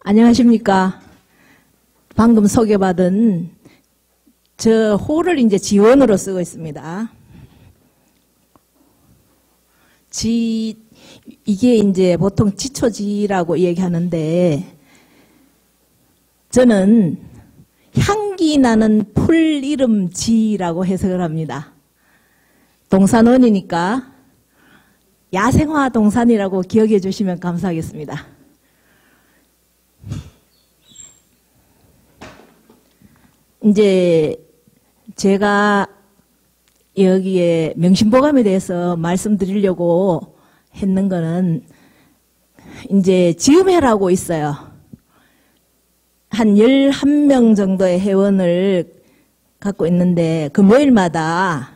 안녕하십니까. 방금 소개받은 저 호를 이제 지원으로 쓰고 있습니다. 이게 이제 보통 지초지라고 얘기하는데, 저는 향기 나는 풀 이름 지라고 해석을 합니다. 동산원이니까 야생화 동산이라고 기억해 주시면 감사하겠습니다. 이제 제가 여기에 명심보감에 대해서 말씀드리려고 했는 거는 이제 지음회라고 있어요. 한 11명 정도의 회원을 갖고 있는데 금요일마다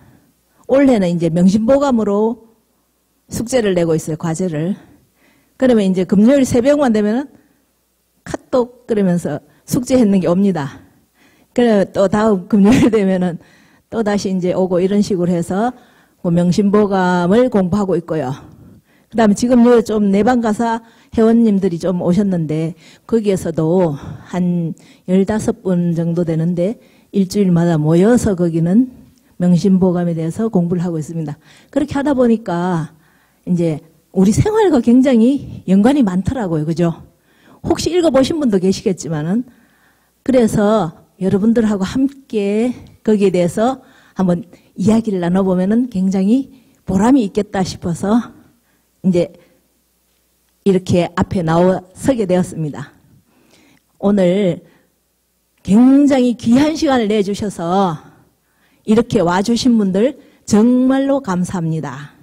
올해는 이제 명심보감으로 숙제를 내고 있어요. 과제를. 그러면 이제 금요일 새벽만 되면은 카톡 그러면서 숙제했는 게 옵니다. 그래 또 다음 금요일 되면은 또 다시 이제 오고 이런 식으로 해서 명심보감을 공부하고 있고요. 그 다음에 지금 여기 좀 내방가사 회원님들이 좀 오셨는데 거기에서도 한 15분 정도 되는데 일주일마다 모여서 거기는 명심보감에 대해서 공부를 하고 있습니다. 그렇게 하다 보니까 이제 우리 생활과 굉장히 연관이 많더라고요. 그죠? 혹시 읽어보신 분도 계시겠지만은 그래서 여러분들하고 함께 거기에 대해서 한번 이야기를 나눠보면은 굉장히 보람이 있겠다 싶어서 이제 이렇게 앞에 서게 되었습니다. 오늘 굉장히 귀한 시간을 내주셔서 이렇게 와주신 분들 정말로 감사합니다.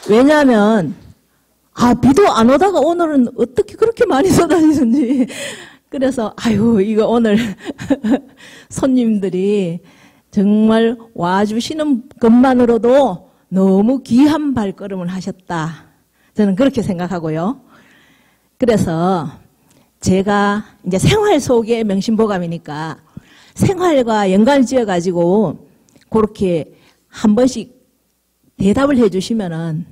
왜냐하면 비도 안 오다가 오늘은 어떻게 그렇게 많이 쏟아지는지 그래서 이거 오늘 손님들이 정말 와주시는 것만으로도 너무 귀한 발걸음을 하셨다. 저는 그렇게 생각하고요. 그래서 제가 이제 생활 속의 명심보감이니까 생활과 연관을 지어가지고 그렇게 한 번씩 대답을 해주시면은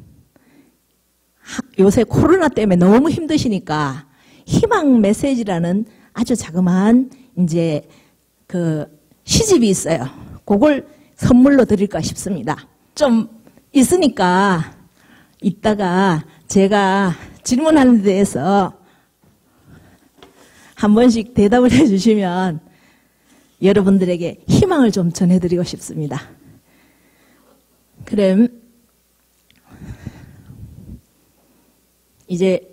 요새 코로나 때문에 너무 힘드시니까 희망 메시지라는 아주 자그마한 이제 그 시집이 있어요. 그걸 선물로 드릴까 싶습니다. 좀 있으니까 이따가 제가 질문하는 데 대해서 한 번씩 대답을 해주시면 여러분들에게 희망을 좀 전해드리고 싶습니다. 그럼 이제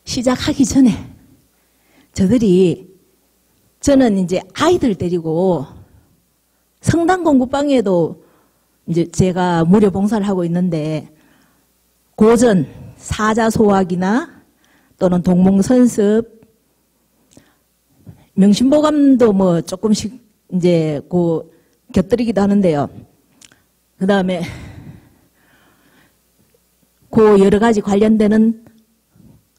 시작하기 전에 저는 이제 아이들 데리고 성당 공부방에도 이제 제가 무료 봉사를 하고 있는데 고전, 사자소학이나 또는 동몽선습, 명심보감도 뭐 조금씩 이제 곁들이기도 하는데요. 그 다음에 여러 가지 관련되는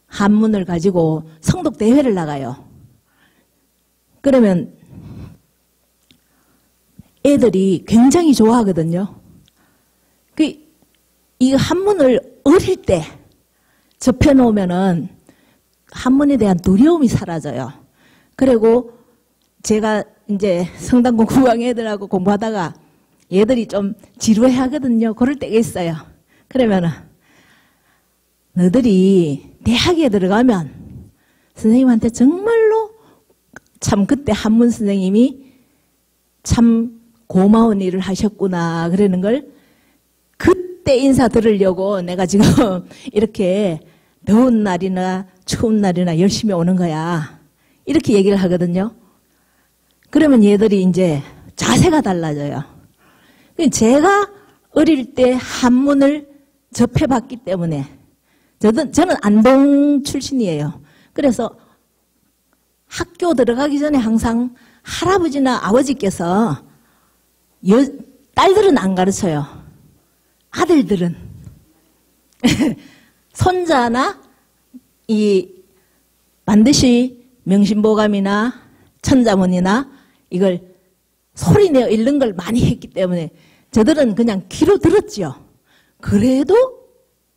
한문을 가지고 성독 대회를 나가요. 그러면 애들이 굉장히 좋아하거든요. 이 한문을 어릴 때 접해놓으면은 한문에 대한 두려움이 사라져요. 그리고 제가 이제 성당 공부방 애들하고 공부하다가 얘들이 좀 지루해 하거든요. 그럴 때가 있어요. 그러면은 너희들이 대학에 들어가면 선생님한테 정말로 참 그때 한문 선생님이 참 고마운 일을 하셨구나 그러는 걸 그때 인사 들으려고 내가 지금 이렇게 더운 날이나 추운 날이나 열심히 오는 거야. 이렇게 얘기를 하거든요. 그러면 얘들이 이제 자세가 달라져요. 제가 어릴 때 한문을 접해봤기 때문에 저는 안동 출신이에요. 그래서 학교 들어가기 전에 항상 할아버지나 아버지께서 딸들은 안 가르쳐요. 아들들은 손자나 반드시 명심보감이나 천자문이나 이걸 소리내어 읽는 걸 많이 했기 때문에 저들은 그냥 귀로 들었죠. 그래도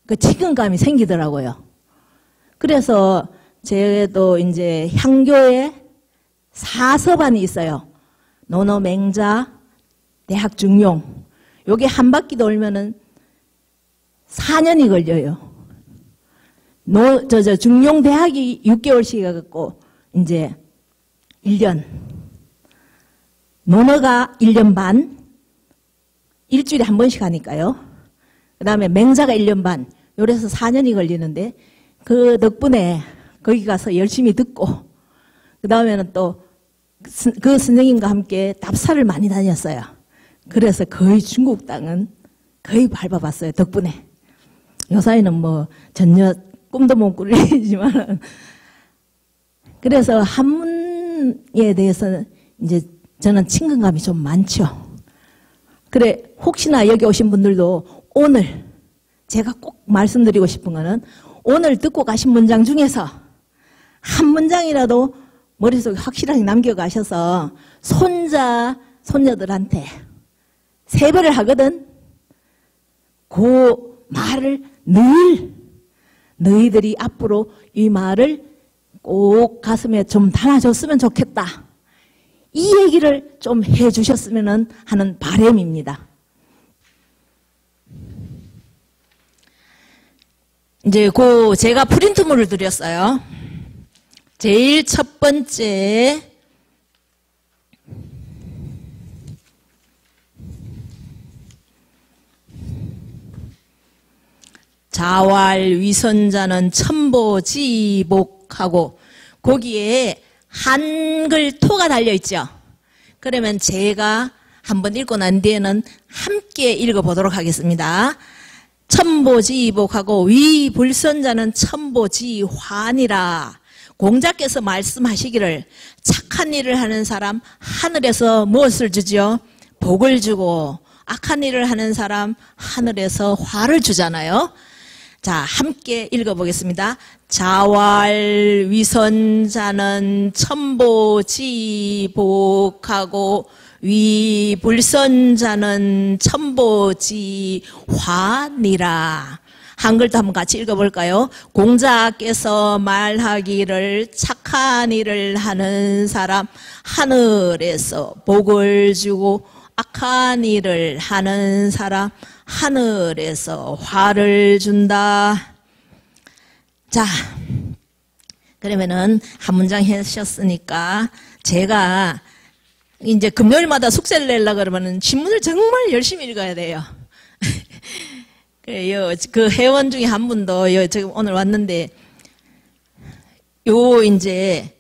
그 책임감이 생기더라고요. 그래서 제도 이제 향교에 4서반이 있어요. 논어, 맹자, 대학 중용. 요게 한 바퀴 돌면은 4년이 걸려요. 중용 대학이 6개월씩 해갖고 이제 1년. 논어가 1년 반. 일주일에 한 번씩 하니까요. 그 다음에 맹자가 1년 반. 요래서 4년이 걸리는데 그 덕분에 거기 가서 열심히 듣고 그 다음에는 또 그 선생님과 함께 답사를 많이 다녔어요. 그래서 거의 중국 땅은 거의 밟아봤어요. 덕분에. 요사이는 뭐 전혀 꿈도 못 꾸리지만 그래서 한문에 대해서는 이제 저는 친근감이 좀 많죠. 그래 혹시나 여기 오신 분들도 오늘 제가 꼭 말씀드리고 싶은 거는 오늘 듣고 가신 문장 중에서 한 문장이라도 머릿속에 확실하게 남겨가셔서 손자들한테 세배를 하거든. 그 말을 늘 너희들이 앞으로 이 말을 꼭 가슴에 좀 담아줬으면 좋겠다. 이 얘기를 좀 해주셨으면 하는 바람입니다. 이제 제가 프린트물을 드렸어요. 제일 첫 번째 자왈 위선자는 첨보지복하고 거기에 한글 토가 달려있죠. 그러면 제가 한번 읽고 난 뒤에는 함께 읽어보도록 하겠습니다. 첨보지복하고 위불선자는 첨보지환이라. 공자께서 말씀하시기를 착한 일을 하는 사람 하늘에서 무엇을 주지요? 복을 주고 악한 일을 하는 사람 하늘에서 화를 주잖아요. 자, 함께 읽어보겠습니다. 자왈 위선자는 첨보지복하고 위불선자는 첨보지환이라. 한글도 한번 같이 읽어볼까요? 공자께서 말하기를 착한 일을 하는 사람 하늘에서 복을 주고 악한 일을 하는 사람 하늘에서 화를 준다. 자, 그러면은 한 문장 하셨으니까 제가 이제 금요일마다 숙제를 내려고 그러면은 신문을 정말 열심히 읽어야 돼요. 그 회원 중에 한 분도 지금 오늘 왔는데 이제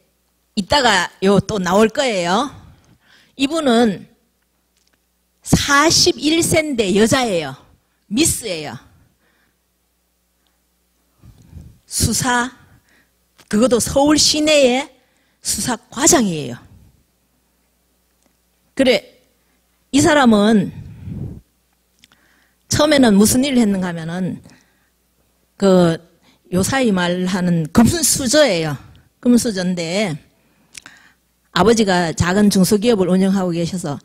이따가 또 나올 거예요. 이분은 41세인데 여자예요. 미스예요. 수사 그것도 서울 시내의 수사과장이에요. 그래 이 사람은 처음에는 무슨 일을 했는가 하면은 요사이 말하는 금수저예요. 금수저인데 아버지가 작은 중소기업을 운영하고 계셔서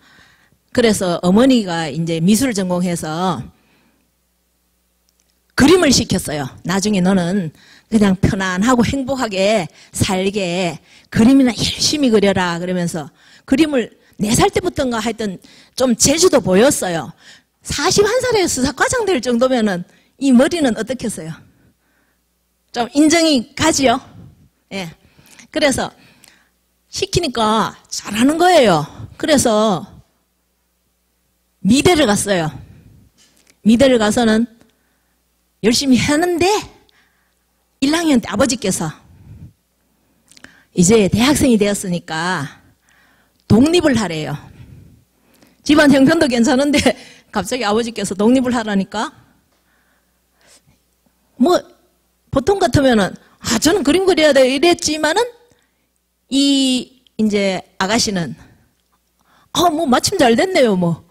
그래서 어머니가 이제 미술 전공해서 그림을 시켰어요. 나중에 너는 그냥 편안하고 행복하게 살게 그림이나 열심히 그려라 그러면서 그림을 4살 때부터인가 하여튼 좀 재주도 보였어요. 41살에 수사과장 될 정도면은 이 머리는 어떻겠어요? 좀 인정이 가지요? 예. 그래서 시키니까 잘하는 거예요. 그래서 미대를 갔어요. 미대를 가서는 열심히 하는데 1학년 때 아버지께서 이제 대학생이 되었으니까 독립을 하래요. 집안 형편도 괜찮은데 갑자기 아버지께서 독립을 하라니까 뭐 보통 같으면은 저는 그림 그려야 돼 이랬지만은 이제 아가씨는 뭐 마침 잘 됐네요.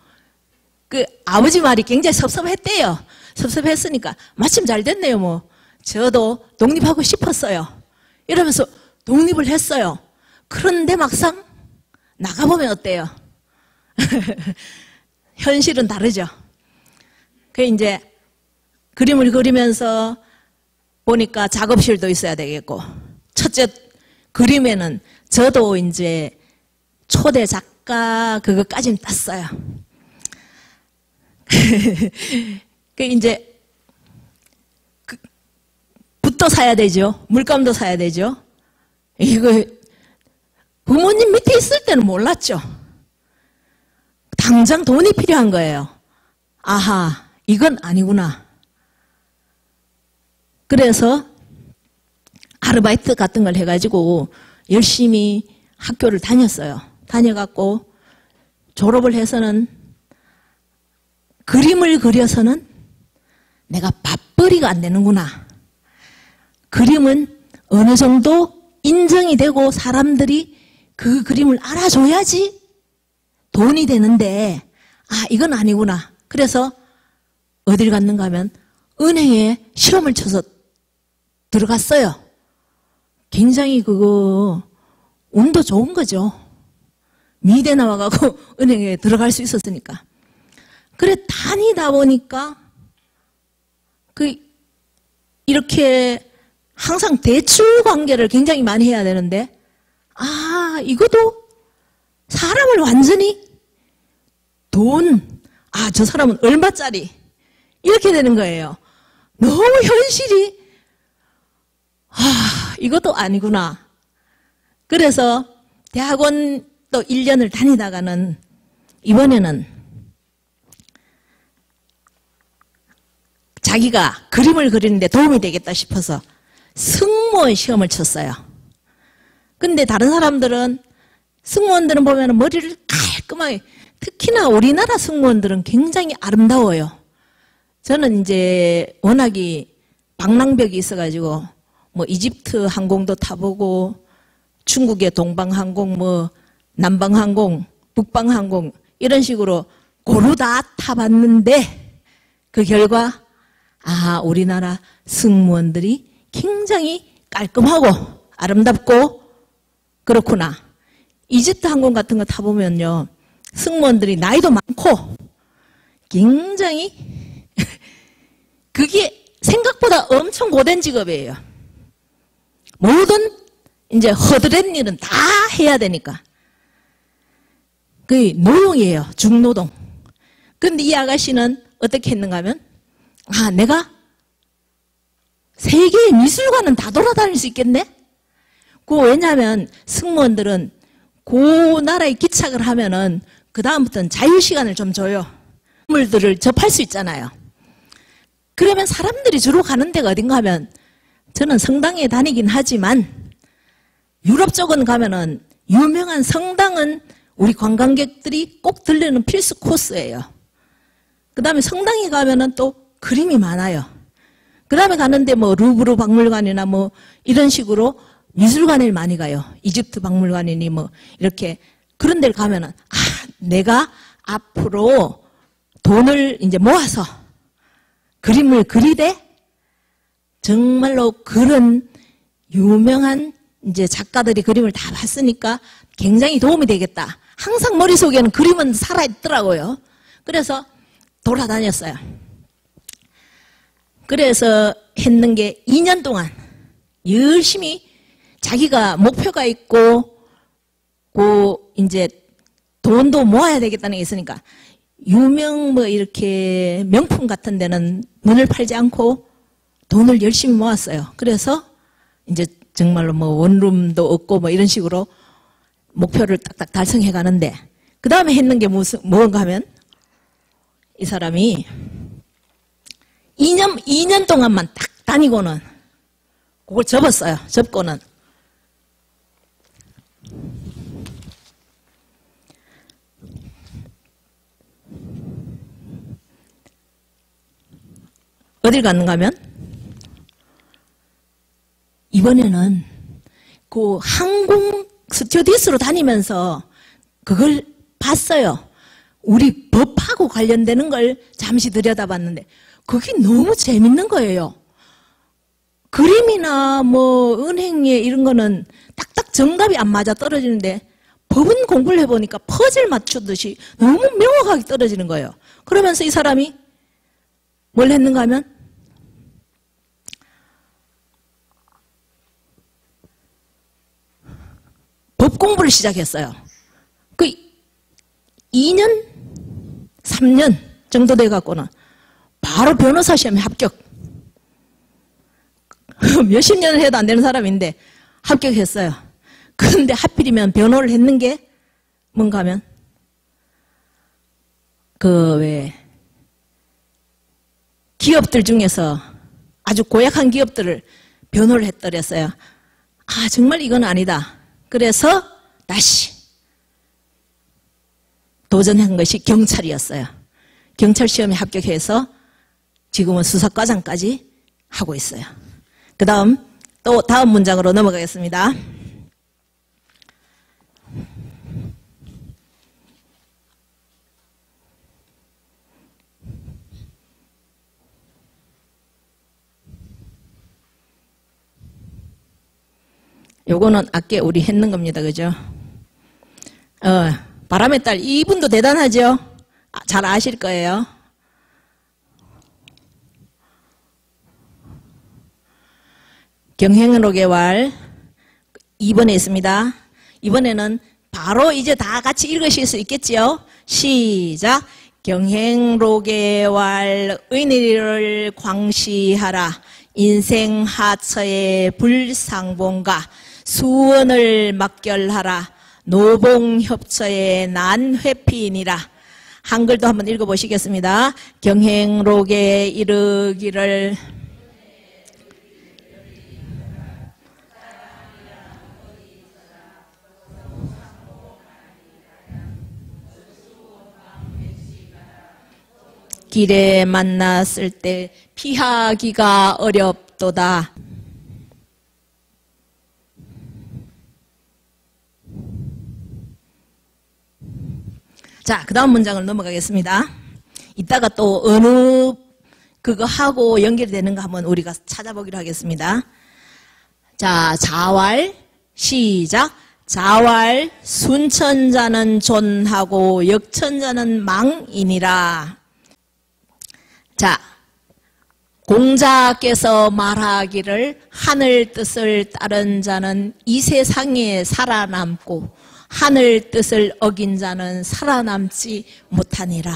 그 아버지 말이 굉장히 섭섭했대요. 섭섭했으니까 마침 잘 됐네요. 저도 독립하고 싶었어요. 이러면서 독립을 했어요. 그런데 막상 나가보면 어때요? 현실은 다르죠. 그 이제 그림을 그리면서 보니까 작업실도 있어야 되겠고, 첫째 그림에는 저도 이제 초대 작가 그것까지는 땄어요. 그 이제 붓도 사야 되죠. 물감도 사야 되죠. 이거 부모님 밑에 있을 때는 몰랐죠. 당장 돈이 필요한 거예요. 아하, 이건 아니구나. 그래서 아르바이트 같은 걸 해가지고 열심히 학교를 다녔어요. 다녀갖고 졸업을 해서는 그림을 그려서는 내가 밥벌이가 안 되는구나. 그림은 어느 정도 인정이 되고 사람들이 그 그림을 알아줘야지 돈이 되는데, 아, 이건 아니구나. 그래서 어딜 갔는가 하면 은행에 시험을 쳐서 들어갔어요. 굉장히 그거 운도 좋은 거죠. 미대 나와가고 은행에 들어갈 수 있었으니까. 그래 다니다 보니까 이렇게 항상 대출 관계를 굉장히 많이 해야 되는데, 아, 이것도 사람을 완전히 저 사람은 얼마짜리 이렇게 되는 거예요. 너무 현실이 이것도 아니구나. 그래서 대학원 또 1년을 다니다가는 이번에는 자기가 그림을 그리는데 도움이 되겠다 싶어서 승무원 시험을 쳤어요. 근데 다른 사람들은, 승무원들은 보면 머리를 깔끔하게, 특히나 우리나라 승무원들은 굉장히 아름다워요. 저는 이제 워낙이 방랑벽이 있어가지고 뭐 이집트 항공도 타보고 중국의 동방항공, 뭐 남방항공, 북방항공 이런 식으로 고루 다 타봤는데 그 결과 우리나라 승무원들이 굉장히 깔끔하고 아름답고 그렇구나. 이집트 항공 같은 거 타보면요, 승무원들이 나이도 많고 굉장히 그게 생각보다 엄청 고된 직업이에요. 모든 이제 허드렛 일은 다 해야 되니까. 그 노동이에요. 중노동. 근데 이 아가씨는 어떻게 했는가 하면, 내가 세계의 미술관은 다 돌아다닐 수 있겠네? 왜냐하면 승무원들은 그 나라에 기착을 하면은 그 다음부터는 자유시간을 좀 줘요. 물들을 접할 수 있잖아요. 그러면 사람들이 주로 가는 데가 어딘가 하면, 저는 성당에 다니긴 하지만 유럽 쪽은 가면은 유명한 성당은 우리 관광객들이 꼭 들르는 필수 코스예요. 그 다음에 성당에 가면은 또 그림이 많아요. 그 다음에 가는데 뭐 루브르 박물관이나 뭐 이런 식으로 미술관을 많이 가요. 이집트 박물관이니 뭐 이렇게 그런 데를 가면은 내가 앞으로 돈을 이제 모아서 그림을 그리되 정말로 그런 유명한 이제 작가들이 그림을 다 봤으니까 굉장히 도움이 되겠다. 항상 머릿속에는 그림은 살아있더라고요. 그래서 돌아다녔어요. 그래서 했는 게 2년 동안 열심히 자기가 목표가 있고 이제 돈도 모아야 되겠다는 게 있으니까 유명 뭐 이렇게 명품 같은 데는 문을 팔지 않고 돈을 열심히 모았어요. 그래서 이제 정말로 뭐 원룸도 얻고 뭐 이런 식으로 목표를 딱딱 달성해 가는데, 그 다음에 했는 게 뭔가 하면 이 사람이 2년 동안만 딱 다니고는 그걸 접었어요. 접고는 어딜 갔는가 하면 이번에는 그 항공 스튜어디스로 다니면서 그걸 봤어요. 우리 법하고 관련되는 걸 잠시 들여다봤는데 그게 너무 재밌는 거예요. 그림이나 뭐 은행에 이런 거는 딱딱 정답이 안 맞아 떨어지는데 법은 공부를 해보니까 퍼즐 맞추듯이 너무 명확하게 떨어지는 거예요. 그러면서 이 사람이 뭘 했는가 하면 법 공부를 시작했어요. 그 2년, 3년 정도 돼갖고는 바로 변호사 시험에 합격. 몇십 년을 해도 안 되는 사람인데 합격했어요. 그런데 하필이면 변호를 했는 게 뭔가 하면 기업들 중에서 아주 고약한 기업들을 변호를 했더랬어요. 아, 정말 이건 아니다. 그래서 다시 도전한 것이 경찰이었어요. 경찰 시험에 합격해서 지금은 수사과장까지 하고 있어요. 그 다음 또 다음 문장으로 넘어가겠습니다. 요거는 아까 우리 했는 겁니다. 그죠? 바람의 딸, 이분도 대단하죠? 잘 아실 거예요. 경행으로 개왈 2번에 있습니다. 이번에는 바로 이제 다 같이 읽으실 수 있겠지요? 시작! 경행로개왈 의리를 광시하라. 인생 하처의 불상봉가 수원을 막결하라. 노봉협처의 난회피이니라. 한글도 한번 읽어보시겠습니다. 경행록에 이르기를 길에 만났을 때 피하기가 어렵도다. 자, 그 다음 문장을 넘어가겠습니다. 이따가 또 어느 그거 하고 연결되는 거 한번 우리가 찾아보기로 하겠습니다. 자, 자왈 시작. 자왈 순천자는 존하고 역천자는 망이니라. 자, 공자께서 말하기를 하늘 뜻을 따른 자는 이 세상에 살아남고 하늘 뜻을 어긴 자는 살아남지 못하니라.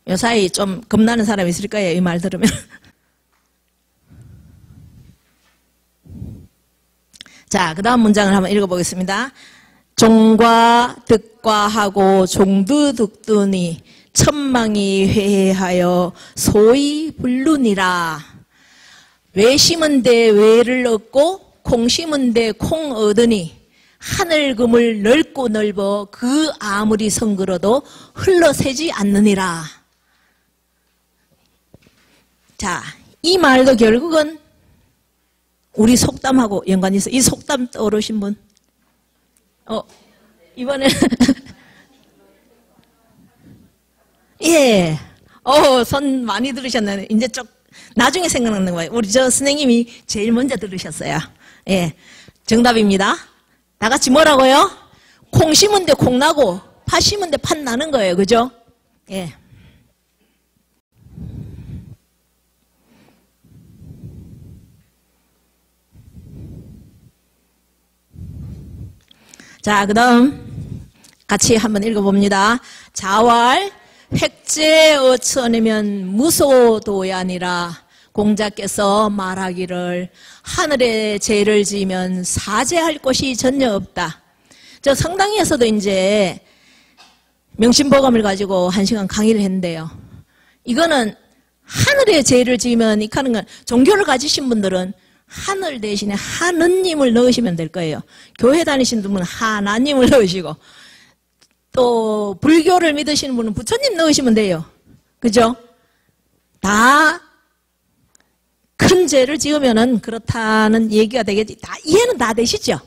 요사이 좀 겁나는 사람이 있을 거예요. 이 말 들으면. 자, 그 다음 문장을 한번 읽어보겠습니다. 종과 득과 하고 종두득두니 천망이 회하여 소위 불루니라. 외 심은데 외를 얻고 콩 심은데 콩 얻으니 하늘 그물 넓고 넓어 그 아무리 성그러도 흘러새지 않느니라. 자, 이 말도 결국은 우리 속담하고 연관이 있어. 이 속담 떠오르신 분? 이번에 예. 손 많이 들으셨네. 이제 좀 나중에 생각나는 거예요. 우리 저 선생님이 제일 먼저 들으셨어요. 예. 정답입니다. 다 같이 뭐라고요? 콩 심은 데 콩 나고 팥 심은 데 팥 나는 거예요. 그죠? 예. 자, 그 다음 같이 한번 읽어봅니다. 자왈 획제 어천이면 무소도야니라. 공자께서 말하기를 하늘에 죄를 지으면 사죄할 곳이 전혀 없다. 저 성당에서도 이제 명심보감을 가지고 1시간 강의를 했는데요. 이거는 하늘에 죄를 지으면 이 하는 건 종교를 가지신 분들은 하늘 대신에 하느님을 넣으시면 될 거예요. 교회 다니시는 분은 하나님을 넣으시고 또 불교를 믿으시는 분은 부처님 넣으시면 돼요. 그죠? 다 큰 죄를 지으면은 그렇다는 얘기가 되겠지. 다 이해는 다 되시죠?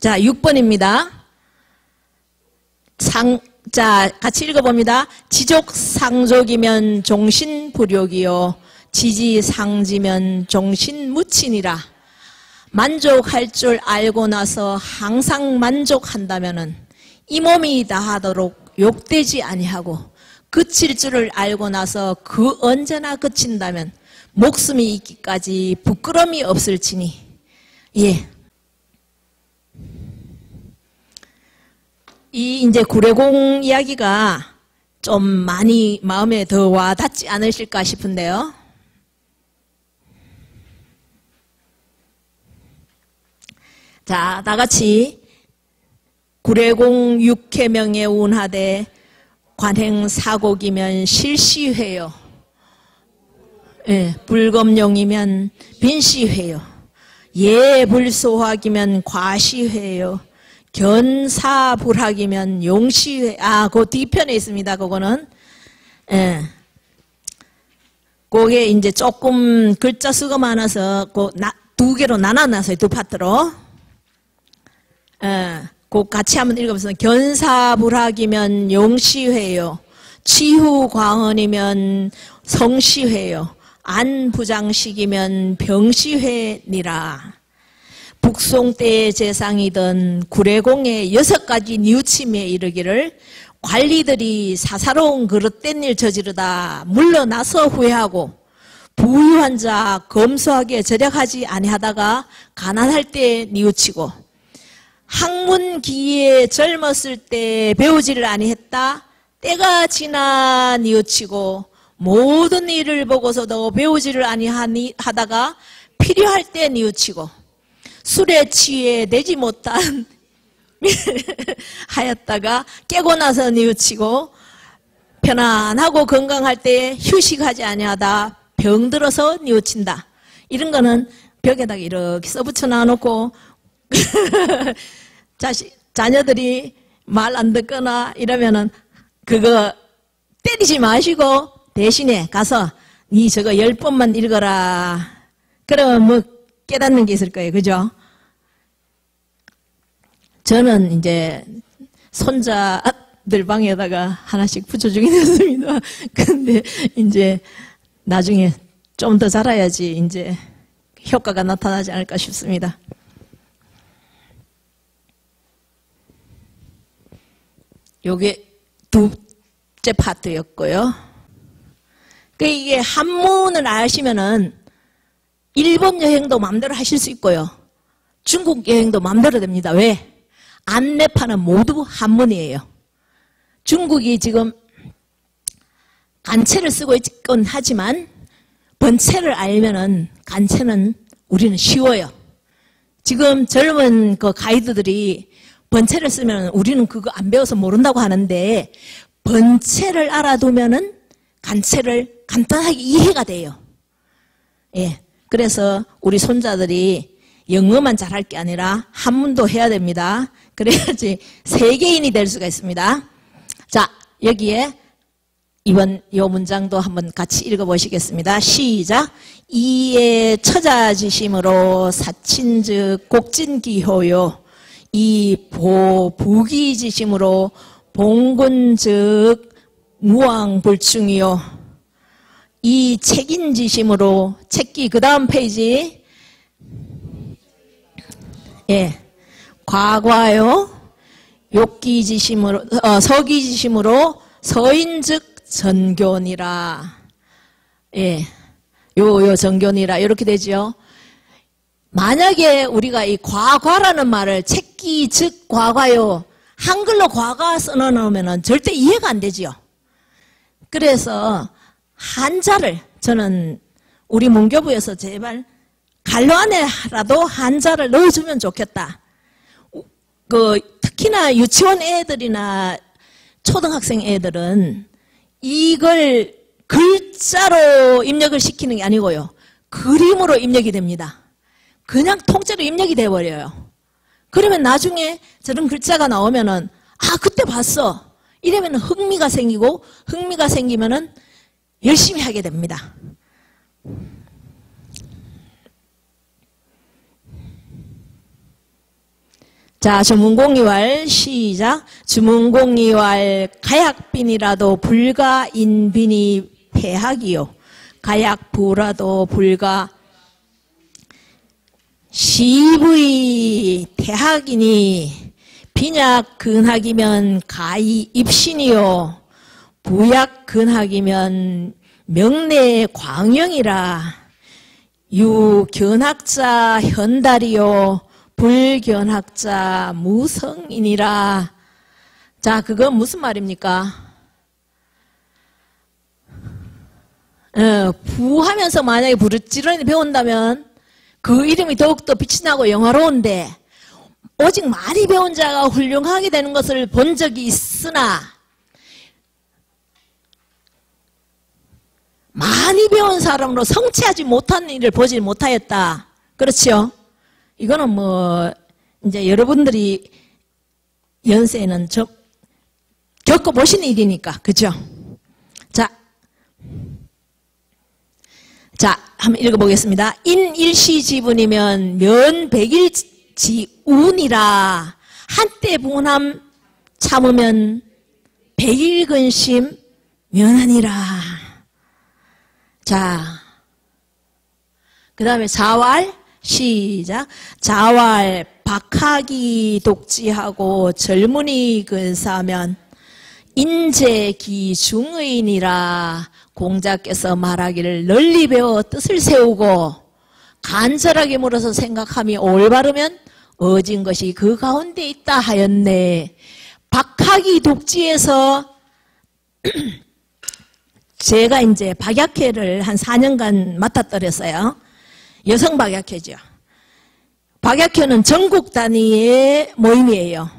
자, 6번입니다. 자, 같이 읽어봅니다. 지족상족이면 종신불욕이요 지지상지면 종신무친이라. 만족할 줄 알고 나서 항상 만족한다면은 이 몸이 다하도록 욕되지 아니하고 그칠 줄을 알고 나서 그 언제나 그친다면 목숨이 있기까지 부끄러움이 없을지니. 예. 이 이제 구례공 이야기가 좀 많이 마음에 더 와닿지 않으실까 싶은데요. 자, 다같이 구례공 육해명에 운하되 관행사곡이면 실시회요. 예, 불검용이면 빈시회요. 예불소학이면 과시회요. 견사불학이면 용시회. 그 뒤편에 있습니다. 그거는. 예. 그게 이제 조금 글자 수가 많아서 두 개로 나눠놨어요. 두 파트로. 예. 그 같이 한번 읽어보세요. 견사불학이면 용시회요. 치후광언이면 성시회요. 안부장식이면 병시회니라. 북송 때의 재상이던 구례공의 6가지 뉘우침에 이르기를 관리들이 사사로운 그릇된 일 저지르다 물러나서 후회하고 부유한 자 검소하게 절약하지 아니하다가 가난할 때 뉘우치고 학문기에 젊었을 때 배우지를 아니했다 때가 지나 뉘우치고 모든 일을 보고서도 배우지를 아니하다가 필요할 때 뉘우치고 술에 취해 내지 못한 하였다가 깨고 나서 뉘우치고 편안하고 건강할 때 휴식하지 아니하다 병들어서 뉘우친다. 이런 거는 벽에다가 이렇게 써붙여 놔놓고 자녀들이 말 안 듣거나 이러면은 그거 때리지 마시고 대신에 가서 니 저거 10번만 읽어라. 그러면 뭐 깨닫는 게 있을 거예요. 그죠? 저는 이제 손자들 방에다가 하나씩 붙여주긴 했습니다. 근데 이제 나중에 좀 더 자라야지 이제 효과가 나타나지 않을까 싶습니다. 요게 둘째 파트였고요. 이게 한문을 아시면은 일본 여행도 마음대로 하실 수 있고요. 중국 여행도 마음대로 됩니다. 왜? 안내판은 모두 한문이에요. 중국이 지금 간체를 쓰고 있긴 하지만 번체를 알면은 간체는 우리는 쉬워요. 지금 젊은 그 가이드들이 번체를 쓰면 우리는 그거 안 배워서 모른다고 하는데 번체를 알아두면은 간체를 간단하게 이해가 돼요. 예. 그래서 우리 손자들이 영어만 잘할 게 아니라 한문도 해야 됩니다. 그래야지 세계인이 될 수가 있습니다. 자, 여기에 이번 요 문장도 한번 같이 읽어보시겠습니다. 시작. 이에 처자지심으로 사친즉 곡진기효요. 이 부기지심으로 봉군즉 무왕불충이요. 이 책인지심으로 책기 그 다음 페이지. 예, 과과요. 욕기지심으로 서기지심으로 서인즉 전교니라. 예, 요 전교니라 이렇게 되죠. 만약에 우리가 이 과과라는 말을 책기 즉 과과요 한글로 과과 써놓으면 절대 이해가 안 되지요. 그래서 한자를 저는 우리 문교부에서 제발 갈로 안에라도 한자를 넣어주면 좋겠다. 특히나 유치원 애들이나 초등학생 애들은 이걸 글자로 입력을 시키는 게 아니고요. 그림으로 입력이 됩니다. 그냥 통째로 입력이 돼버려요. 그러면 나중에 저런 글자가 나오면은 그때 봤어. 이러면 흥미가 생기고 흥미가 생기면은 열심히 하게 됩니다. 자, 주문공이왈 시작. 주문공이왈 가약빈이라도 불가인빈이 폐학이요. 가약부라도 불가 시부의 태학이니 빈약 근학이면 가이 입신이요. 부약근학이면 명례광영이라 유견학자 현달이요 불견학자 무성이니라. 자, 그건 무슨 말입니까? 부하면서 만약에 부르지런히 배운다면 그 이름이 더욱더 빛이 나고 영화로운데 오직 많이 배운 자가 훌륭하게 되는 것을 본 적이 있으나 많이 배운 사람으로 성취하지 못한 일을 보지 못하였다. 그렇죠? 이거는 뭐 이제 여러분들이 연세는 겪어보신 일이니까. 그죠? 자, 한번 읽어보겠습니다. 인일시 지분이면 면백일지운이라. 한때 분함 참으면 백일근심 면하니라. 자, 그 다음에 자왈 시작. 자왈 박하기 독지하고 젊은이 근사면 인재기중의인이라. 공자께서 말하기를 널리 배워 뜻을 세우고 간절하게 물어서 생각함이 올바르면 어진 것이 그 가운데 있다 하였네. 박하기 독지에서 제가 이제 박약회를 한 4년간 맡았더랬어요. 여성 박약회죠. 박약회는 전국 단위의 모임이에요.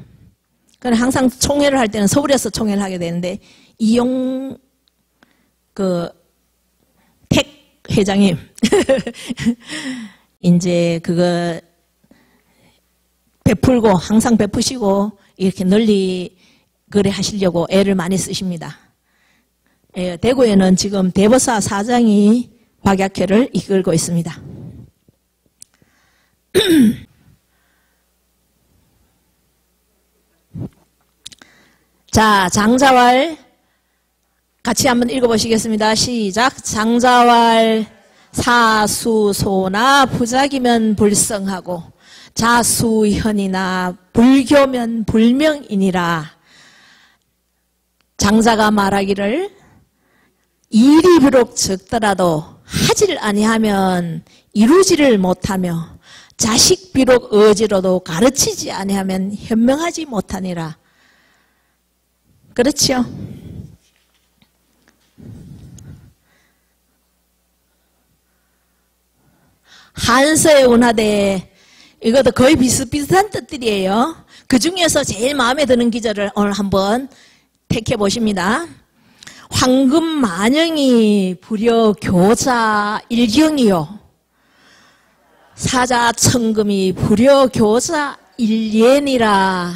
그럼 항상 총회를 할 때는 서울에서 총회를 하게 되는데 이용 택 회장님 이제 그거 베풀고 항상 베푸시고 이렇게 널리 거래 하시려고 애를 많이 쓰십니다. 예, 대구에는 지금 대법사 사장이 박약회를 이끌고 있습니다. 자, 장자왈 같이 한번 읽어보시겠습니다. 시작. 장자왈 사수소나 부작이면 불성하고 자수현이나 불교면 불명이니라. 장자가 말하기를 일이 비록 적더라도 하지를 아니하면 이루지를 못하며 자식 비록 어지러도 가르치지 아니하면 현명하지 못하니라. 그렇죠? 한서에 운하되 이것도 거의 비슷비슷한 뜻들이에요. 그 중에서 제일 마음에 드는 기절을 오늘 한번 택해 보십니다. 황금만영이 불여 교자 일경이요 사자천금이 불여 교자 일예니라.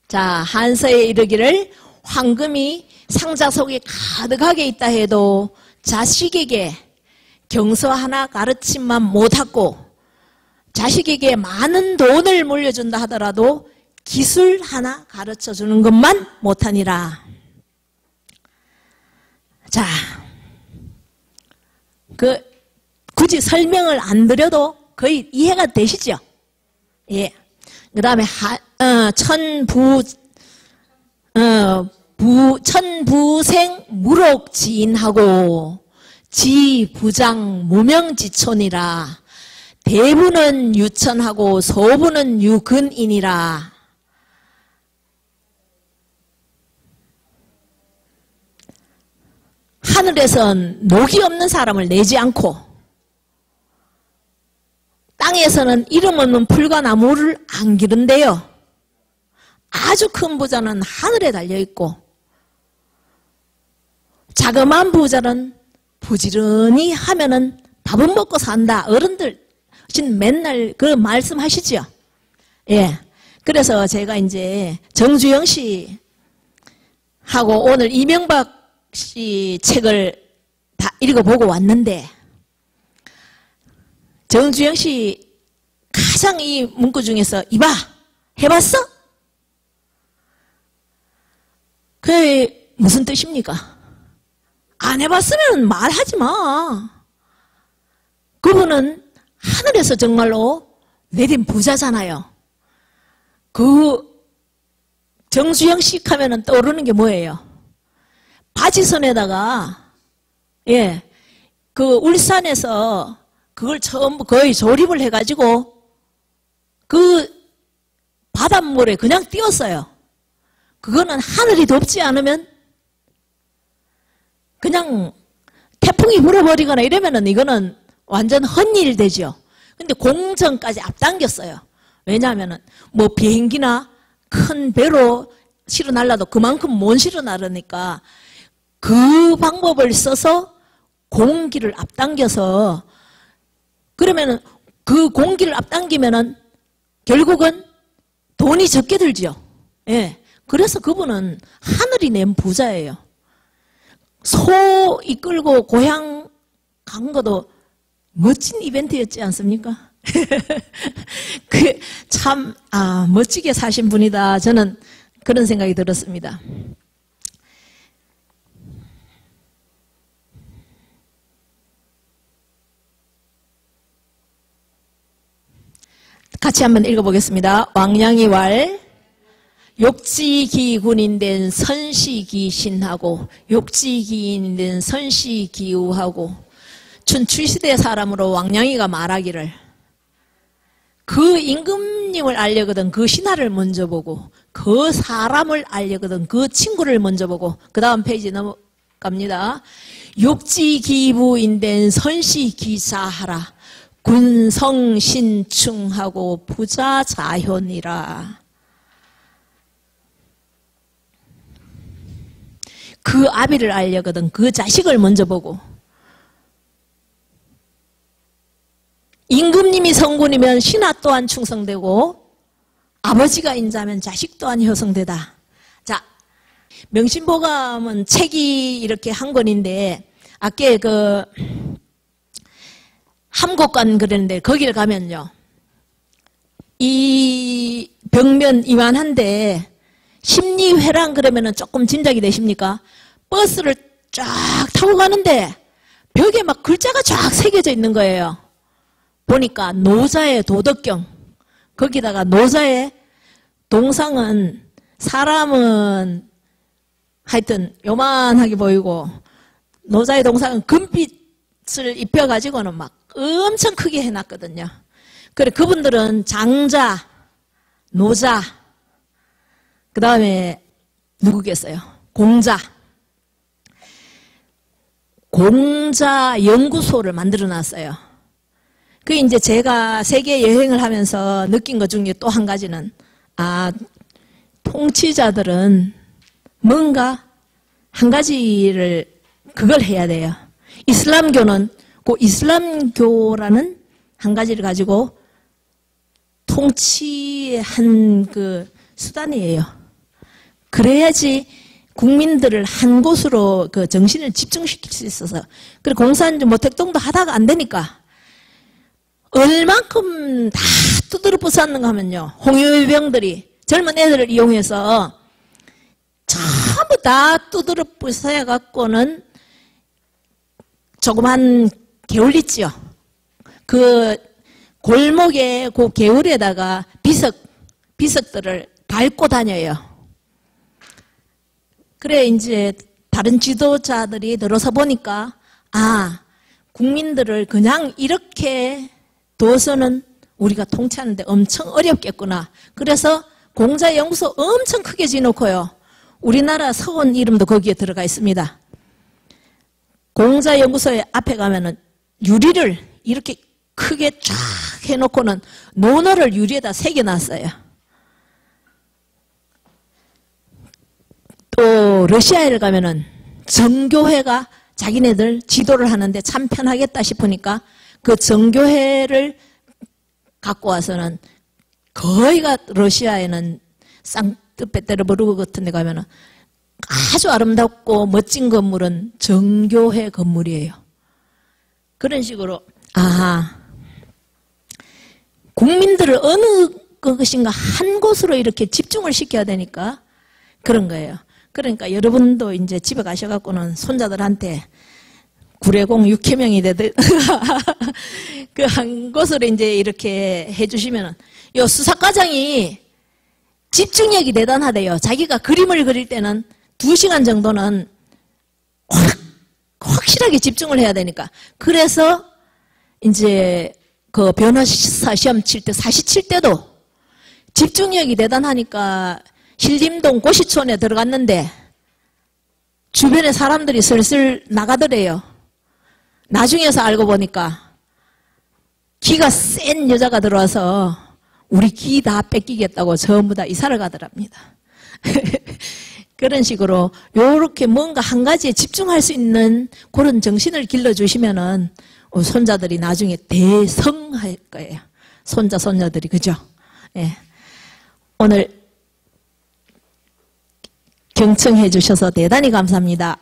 자, 한서에 이르기를 황금이 상자 속에 가득하게 있다 해도 자식에게 경서 하나 가르침만 못하고 자식에게 많은 돈을 물려준다 하더라도 기술 하나 가르쳐주는 것만 못하니라. 자, 굳이 설명을 안 드려도 거의 이해가 되시죠? 예. 그 다음에 천부생 무록지인하고 지부장 무명지촌이라. 대부는 유천하고 소부는 유근이니라. 하늘에선 녹이 없는 사람을 내지 않고 땅에서는 이름 없는 풀과 나무를 안 기른대요. 아주 큰 부자는 하늘에 달려있고 자그마한 부자는 부지런히 하면은 밥은 먹고 산다. 어른들 맨날 그 말씀하시죠. 예. 그래서 제가 이제 정주영 씨 하고 오늘 이명박 씨 책을 다 읽어보고 왔는데 정주영 씨 가장 이 문구 중에서 이봐 해봤어? 그게 무슨 뜻입니까? 안 해봤으면 말하지 마. 그분은 하늘에서 정말로 내린 부자잖아요. 그 정주영식 하면은 떠오르는 게 뭐예요? 바지선에다가, 예, 그 울산에서 그걸 전부 거의 조립을 해가지고 그 바닷물에 그냥 띄웠어요. 그거는 하늘이 덥지 않으면 그냥 태풍이 불어버리거나 이러면은 이거는 완전 헛일 되죠. 근데 공정까지 앞당겼어요. 왜냐하면은 뭐 비행기나 큰 배로 실어 날라도 그만큼 못 실어 나르니까 그 방법을 써서 공기를 앞당겨서 그러면은 그 공기를 앞당기면은 결국은 돈이 적게 들죠. 예. 그래서 그분은 하늘이 낸 부자예요. 소 이끌고 고향 간 것도 멋진 이벤트였지 않습니까? 참, 멋지게 사신 분이다. 저는 그런 생각이 들었습니다. 같이 한번 읽어보겠습니다. 왕양이왈 욕지기군인된 선시기신하고 욕지기인된 선시기우하고 춘추시대 사람으로 왕양이가 말하기를 그 임금님을 알려거든 그 신하를 먼저 보고 그 사람을 알려거든 그 친구를 먼저 보고 그 다음 페이지 넘어갑니다. 욕지기부인된 선시기사하라 군성신충하고 부자자현이라. 그 아비를 알려거든 그 자식을 먼저 보고 임금님이 성군이면 신하 또한 충성되고 아버지가 인자면 자식 또한 효성되다. 자, 명심보감은 책이 이렇게 한 권인데 아까 그 함곡관 그랬는데 거기를 가면요 이 벽면 이만한데 심리회랑 그러면은 조금 짐작이 되십니까? 버스를 쫙 타고 가는데 벽에 막 글자가 쫙 새겨져 있는 거예요. 보니까 노자의 도덕경, 거기다가 노자의 동상은 사람은 하여튼 요만하게 보이고 노자의 동상은 금빛을 입혀가지고는 막 엄청 크게 해놨거든요. 그래 그분들은 장자, 노자, 그 다음에 누구겠어요? 공자. 공자 연구소를 만들어 놨어요. 그 이제 제가 세계 여행을 하면서 느낀 것 중에 또 한 가지는 통치자들은 뭔가 한 가지를 그걸 해야 돼요. 이슬람교는 그 이슬람교라는 한 가지를 가지고 통치의 한 그 수단이에요. 그래야지 국민들을 한 곳으로 그 정신을 집중시킬 수 있어서. 그리고 공산 모택동도 하다가 안 되니까 얼만큼 다 두드려 부쌌는가 하면요. 홍위병들이 젊은 애들을 이용해서 전부 다 두드려 부숴야 갖고는 조그만 개울 있지요. 그 골목에 그 개울에다가 비석들을 밟고 다녀요. 그래 이제 다른 지도자들이 들어서 보니까 국민들을 그냥 이렇게 둬서는 우리가 통치하는데 엄청 어렵겠구나. 그래서 공자연구소 엄청 크게 지어놓고요. 우리나라 서원 이름도 거기에 들어가 있습니다. 공자연구소의 앞에 가면은 유리를 이렇게 크게 쫙 해놓고는 논어를 유리에다 새겨놨어요. 또 러시아에 가면은 정교회가 자기네들 지도를 하는데 참 편하겠다 싶으니까 그 정교회를 갖고 와서는 거의가 러시아에는 상트페테르부르크 같은 데 가면은 아주 아름답고 멋진 건물은 정교회 건물이에요. 그런 식으로 국민들을 어느 것인가 한 곳으로 이렇게 집중을 시켜야 되니까 그런 거예요. 그러니까 여러분도 이제 집에 가셔갖고는 손자들한테 구례공 육해명이 되듯 그 한 곳으로 이제 이렇게 해주시면은 요 수사과장이 집중력이 대단하대요. 자기가 그림을 그릴 때는 2시간 정도는 확실하게 집중을 해야 되니까. 그래서 이제 그 변호사 시험 칠 때, 사시 칠 때도 집중력이 대단하니까 신림동 고시촌에 들어갔는데 주변에 사람들이 슬슬 나가더래요. 나중에서 알고 보니까 기가 센 여자가 들어와서 우리 기 다 뺏기겠다고 전부 다 이사를 가더랍니다. 그런 식으로 요렇게 뭔가 한 가지에 집중할 수 있는 그런 정신을 길러주시면은 손자들이 나중에 대성할 거예요. 손자, 손녀들이. 그죠? 예. 오늘 경청해 주셔서 대단히 감사합니다.